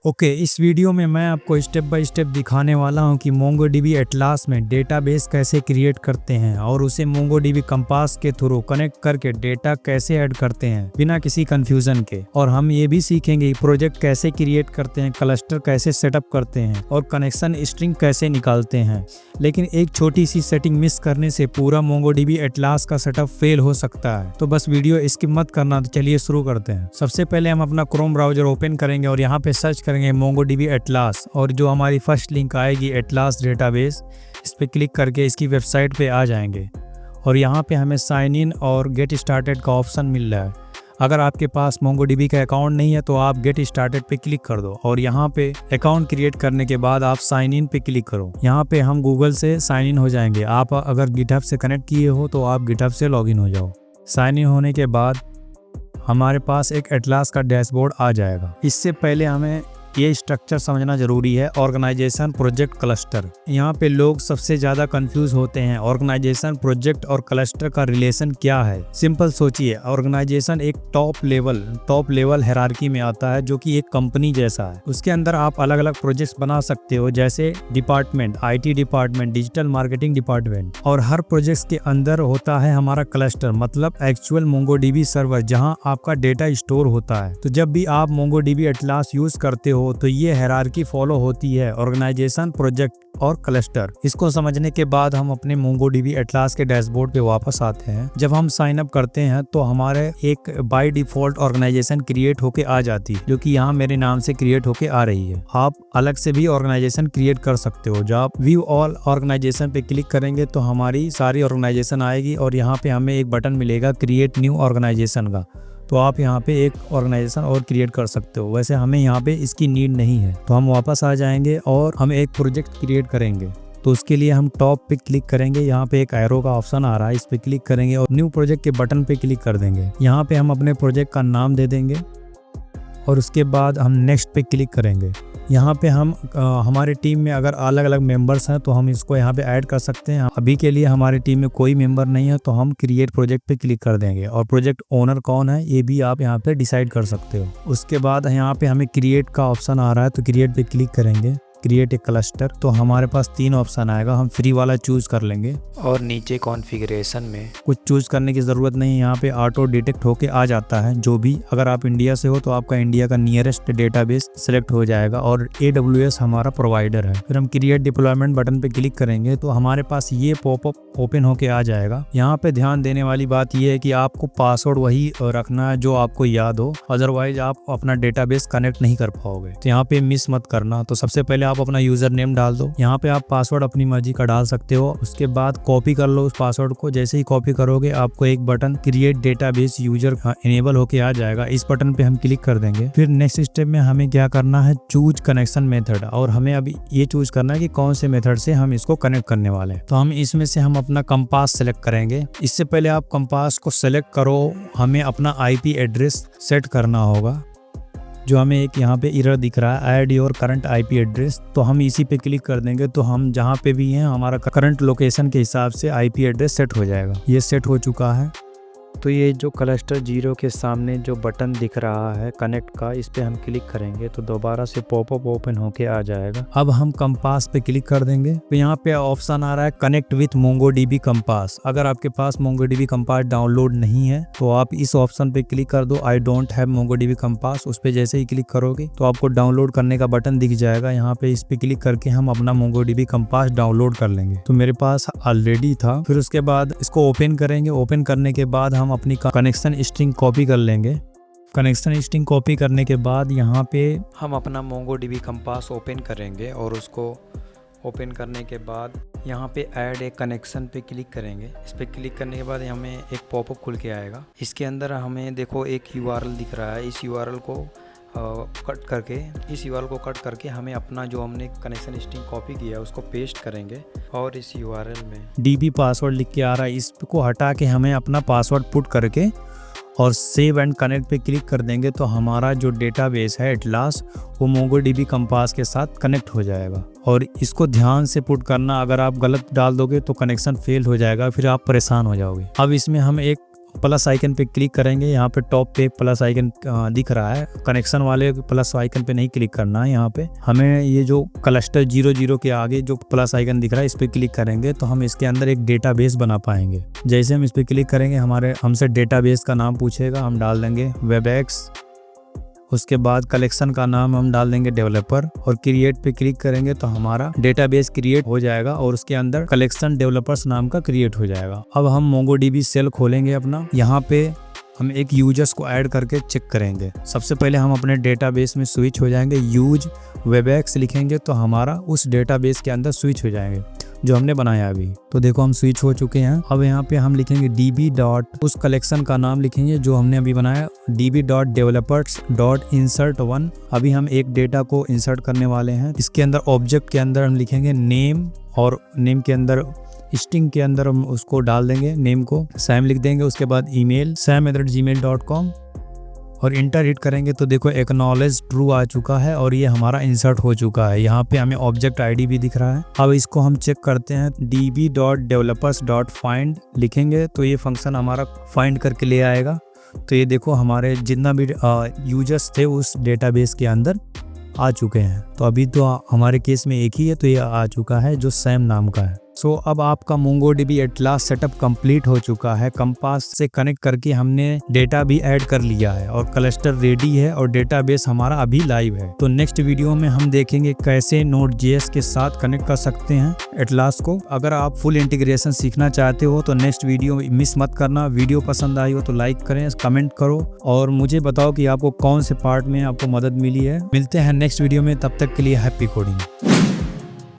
Okay, इस video में मैं आपको स्टेप बाय स्टेप दिखाने वाला हूं कि मोंगोडीबी एटलास में डेटाबेस कैसे क्रिएट करते हैं और उसे मोंगोडीबी कंपास के थ्रू कनेक्ट करके डेटा कैसे ऐड करते हैं बिना किसी कंफ्यूजन के। और हम ये भी सीखेंगे प्रोजेक्ट कैसे क्रिएट करते हैं, क्लस्टर कैसे सेटअप करते हैं और कनेक्शन स्ट्रिंग कैसे निकालते हैं। लेकिन एक छोटी सी सेटिंग मिस करने से पूरा मोंगोडीबी एटलास का सेटअप फेल हो सकता है, तो बस वीडियो स्किप मत करना। तो चलिए शुरू करते हैं। सबसे पहले हम अपना क्रोम ब्राउजर ओपन करेंगे और यहाँ पे सर्च करेंगे मोंगोडीबी एटलास, और जो हमारी फर्स्ट लिंक आएगी एटलास डेटाबेस, इस पे क्लिक करके इसकी वेबसाइट पे आ जाएंगे। और यहाँ पे हमें साइन इन और गेट स्टार्टेड का ऑप्शन मिल रहा है। अगर आपके पास मोंगोडीबी का अकाउंट नहीं है तो आप गेट स्टार्टेड पे क्लिक कर दो और यहाँ पे अकाउंट क्रिएट करने के बाद आप साइन इन पे क्लिक करो। यहाँ पे हम गूगल से साइन इन हो जाएंगे। आप अगर गिटहब से कनेक्ट किए हो तो आप गिटहब से लॉगिन हो जाओ। साइन इन होने के बाद हमारे पास एक एटलास का डैशबोर्ड आ जाएगा। इससे पहले हमें ये स्ट्रक्चर समझना जरूरी है, ऑर्गेनाइजेशन, प्रोजेक्ट, क्लस्टर। यहाँ पे लोग सबसे ज़्यादा कंफ्यूज होते हैं। ऑर्गेनाइजेशन, प्रोजेक्ट और क्लस्टर का रिलेशन क्या है। सिंपल सोचिए, ऑर्गेनाइजेशन एक टॉप लेवल हायरार्की में आता है जो कि एक कंपनी जैसा है। उसके अंदर आप अलग अलग प्रोजेक्ट्स बना सकते हो, जैसे department, IT department, digital marketing department. और हर प्रोजेक्ट के अंदर होता है हमारा क्लस्टर, मतलब एक्चुअल मोंगोडीबी सर्वर जहाँ आपका डेटा स्टोर होता है। तो जब भी आप मोंगोडीबी एटलास यूज करते हो तो ये हायरार्की फॉलो होती है, ऑर्गेनाइजेशन, प्रोजेक्ट और क्लस्टर। इसको समझने के बाद हम अपने मोंगोडीबी एटलास के डैशबोर्ड पे वापस आते हैं। जब हम साइन अप करते हैं तो हमारे एक बाय डिफॉल्ट ऑर्गेनाइजेशन क्रिएट होके आ जाती है, जो कि यहाँ मेरे नाम से क्रिएट होके आ रही है। आप अलग से भी ऑर्गेनाइजेशन क्रिएट कर सकते हो। जब आप व्यू ऑल ऑर्गेनाइजेशन पे क्लिक करेंगे तो हमारी सारी ऑर्गेनाइजेशन आएगी और यहाँ पे हमें एक बटन मिलेगा क्रिएट न्यू ऑर्गेनाइजेशन का। तो आप यहाँ पे एक ऑर्गेनाइजेशन और क्रिएट कर सकते हो। वैसे हमें यहाँ पे इसकी नीड नहीं है, तो हम वापस आ जाएंगे और हम एक प्रोजेक्ट क्रिएट करेंगे। तो उसके लिए हम टॉप पे क्लिक करेंगे। यहाँ पे एक एरो का ऑप्शन आ रहा है, इस पे क्लिक करेंगे और न्यू प्रोजेक्ट के बटन पे क्लिक कर देंगे। यहाँ पे हम अपने प्रोजेक्ट का नाम दे देंगे और उसके बाद हम नेक्स्ट पे क्लिक करेंगे। यहाँ पे हम हमारे टीम में अगर अलग अलग मेंबर्स हैं तो हम इसको यहाँ पे ऐड कर सकते हैं। अभी के लिए हमारी टीम में कोई मेंबर नहीं है तो हम क्रिएट प्रोजेक्ट पे क्लिक कर देंगे और प्रोजेक्ट ओनर कौन है ये भी आप यहाँ पे डिसाइड कर सकते हो। उसके बाद यहाँ पे हमें क्रिएट का ऑप्शन आ रहा है, तो क्रिएट पे क्लिक करेंगे, क्रिएट ए क्लस्टर। तो हमारे पास 3 ऑप्शन आएगा, हम फ्री वाला चूज कर लेंगे और नीचे कॉन्फ़िगरेशन में कुछ चूज करने की ज़रूरत नहीं, यहाँ पे ऑटो डिटेक्ट होके आ जाता है। जो भी, अगर आप इंडिया से हो तो आपका इंडिया का नियरेस्ट डेटाबेस सेलेक्ट हो जाएगा और AWS हमारा प्रोवाइडर है। फिर हम क्रिएट डिप्लॉयमेंट बटन पे क्लिक करेंगे तो हमारे पास ये पॉपअप ओपन होके आ जाएगा। यहाँ पे ध्यान देने वाली बात ये है कि आपको पासवर्ड वही रखना है जो आपको याद हो, अदरवाइज आप अपना डेटाबेस कनेक्ट नहीं कर पाओगे। तो यहाँ पे मिस मत करना। तो सबसे पहले आप अपना यूजर नेम डाल दो। यहाँ पे आप पासवर्ड अपनी मर्जी का डाल सकते हो। उसके बाद कॉपी कर लो उस पासवर्ड को। जैसे ही कॉपी करोगे आपको एक button create database user enable होके आ जाएगा। इस बटन पे हम क्लिक कर देंगे। फिर नेक्स्ट स्टेप में हमें क्या करना है, चूज कनेक्शन मेथड, और हमें अभी ये चूज करना है कि कौन से मेथड से हम इसको कनेक्ट करने वाले हैं। तो हम इसमें से हम अपना कंपास सेलेक्ट करेंगे। इससे पहले आप कंपास को सेलेक्ट करो, हमें अपना IP एड्रेस सेट करना होगा। जो हमें एक यहाँ पे एरर दिख रहा है, add your current IP address, तो हम इसी पे क्लिक कर देंगे। तो हम जहाँ पे भी हैं हमारा करंट लोकेशन के हिसाब से IP एड्रेस सेट हो जाएगा। ये सेट हो चुका है। तो ये जो क्लस्टर 0 के सामने जो बटन दिख रहा है कनेक्ट का, इस पे हम क्लिक करेंगे तो दोबारा से पॉपअप ओपन होके आ जाएगा। अब हम कंपास पे क्लिक कर देंगे तो यहाँ पे ऑप्शन आ रहा है कनेक्ट विथ मोंगोडीबी कंपास। अगर आपके पास मोंगोडीबी कंपास डाउनलोड नहीं है तो आप इस ऑप्शन पे क्लिक कर दो, I don't have MongoDB compass. उस पे जैसे ही क्लिक करोगे तो आपको डाउनलोड करने का बटन दिख जाएगा। यहाँ पे इस पे क्लिक करके हम अपना मोंगोडीबी कंपास डाउनलोड कर लेंगे। तो मेरे पास ऑलरेडी था। फिर उसके बाद इसको ओपन करेंगे। ओपन करने के बाद हम अपनी कनेक्शन स्ट्रिंग कॉपी कर लेंगे। कनेक्शन स्ट्रिंग कॉपी करने के बाद यहाँ पे हम अपना मोंगोडीबी कंपास ओपन करेंगे और उसको ओपन करने के बाद यहाँ पे ऐड ए कनेक्शन पे क्लिक करेंगे। इस पे क्लिक करने के बाद हमें एक पॉपअप खुल के आएगा। इसके अंदर हमें देखो एक URL दिख रहा है। इस URL को कट करके हमें अपना जो हमने कनेक्शन स्ट्रिंग कॉपी किया है उसको पेस्ट करेंगे और इस URL में DB पासवर्ड लिख के आ रहा है, इसको हटा के हमें अपना पासवर्ड पुट करके और सेव एंड कनेक्ट पे क्लिक कर देंगे। तो हमारा जो डेटाबेस है एटलास वो मोंगोडीबी कंपास के साथ कनेक्ट हो जाएगा। और इसको ध्यान से पुट करना, अगर आप गलत डाल दोगे तो कनेक्शन फेल हो जाएगा, फिर आप परेशान हो जाओगे। अब इसमें हम एक प्लस आइकन पे क्लिक करेंगे। यहाँ पे टॉप पे प्लस आइकन दिख रहा है, कनेक्शन वाले प्लस आइकन पे नहीं क्लिक करना है। यहाँ पे हमें ये जो क्लस्टर 00 के आगे जो प्लस आइकन दिख रहा है इस पे क्लिक करेंगे तो हम इसके अंदर एक डेटाबेस बना पाएंगे। जैसे हम इस पे क्लिक करेंगे हमसे डेटाबेस का नाम पूछेगा, हम डाल देंगे वेबएक्स। उसके बाद कलेक्शन का नाम हम डाल देंगे डेवलपर और क्रिएट पे क्लिक करेंगे तो हमारा डेटाबेस क्रिएट हो जाएगा और उसके अंदर कलेक्शन डेवलपर्स नाम का क्रिएट हो जाएगा। अब हम मोंगोडीबी सेल खोलेंगे अपना। यहाँ पे हम एक यूजर्स को ऐड करके चेक करेंगे। सबसे पहले हम अपने डेटाबेस में स्विच हो जाएंगे, यूज वेबएक्स लिखेंगे तो हमारा उस डेटाबेस के अंदर स्विच हो जाएंगे जो हमने बनाया अभी। तो देखो हम स्विच हो चुके हैं। अब यहाँ पे हम लिखेंगे db डॉट उस कलेक्शन का नाम लिखेंगे जो हमने अभी बनाया, db.developers.insert1। अभी हम एक डेटा को इंसर्ट करने वाले हैं। इसके अंदर ऑब्जेक्ट के अंदर हम लिखेंगे नेम और नेम के अंदर स्ट्रिंग के अंदर हम उसको डाल देंगे, नेम को सैम लिख देंगे। उसके बाद ईमेल sam@gmail.com और इंटर हिट करेंगे तो देखो एक्नॉलेज ट्रू आ चुका है और ये हमारा इंसर्ट हो चुका है। यहाँ पे हमें ऑब्जेक्ट आईडी भी दिख रहा है। अब इसको हम चेक करते हैं, db.developers.find लिखेंगे तो ये फंक्शन हमारा फाइंड करके ले आएगा। तो ये देखो हमारे जितना भी यूजर्स थे उस डेटाबेस के अंदर आ चुके हैं। तो अभी तो हमारे केस में एक ही है तो ये आ चुका है जो सैम नाम का है। सो अब आपका मोंगोडीबी एटलास सेटअप कंप्लीट हो चुका है। कंपास से कनेक्ट करके हमने डेटा भी ऐड कर लिया है और क्लस्टर रेडी है और डेटाबेस हमारा अभी लाइव है। तो नेक्स्ट वीडियो में हम देखेंगे कैसे Node.js के साथ कनेक्ट कर सकते हैं एटलास को। अगर आप फुल इंटीग्रेशन सीखना चाहते हो तो नेक्स्ट वीडियो मिस मत करना। वीडियो पसंद आई हो तो लाइक करें, कमेंट करो और मुझे बताओ कि आपको कौन से पार्ट में आपको मदद मिली है। मिलते हैं नेक्स्ट वीडियो में, तब तक के लिए हैप्पी कोडिंग।